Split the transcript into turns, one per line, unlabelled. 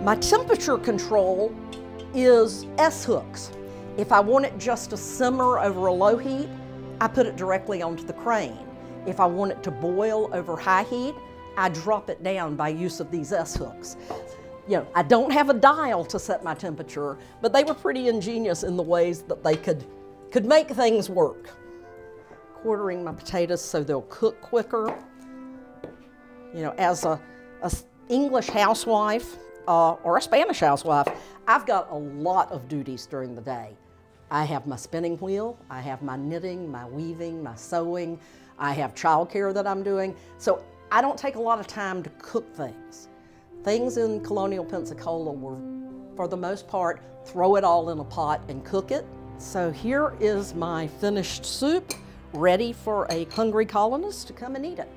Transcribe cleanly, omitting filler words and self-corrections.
My temperature control is S-hooks. If I want it just to simmer over a low heat, I put it directly onto the crane. If I want it to boil over high heat, I drop it down by use of these S-hooks. You know, I don't have a dial to set my temperature, but they were pretty ingenious in the ways that they could make things work. Quartering my potatoes so they'll cook quicker. You know, as a English housewife or a Spanish housewife, I've got a lot of duties during the day. I have my spinning wheel, I have my knitting, my weaving, my sewing, I have childcare that I'm doing. So I don't take a lot of time to cook things. Things in colonial Pensacola were, for the most part, throw it all in a pot and cook it. So here is my finished soup, ready for a hungry colonist to come and eat it.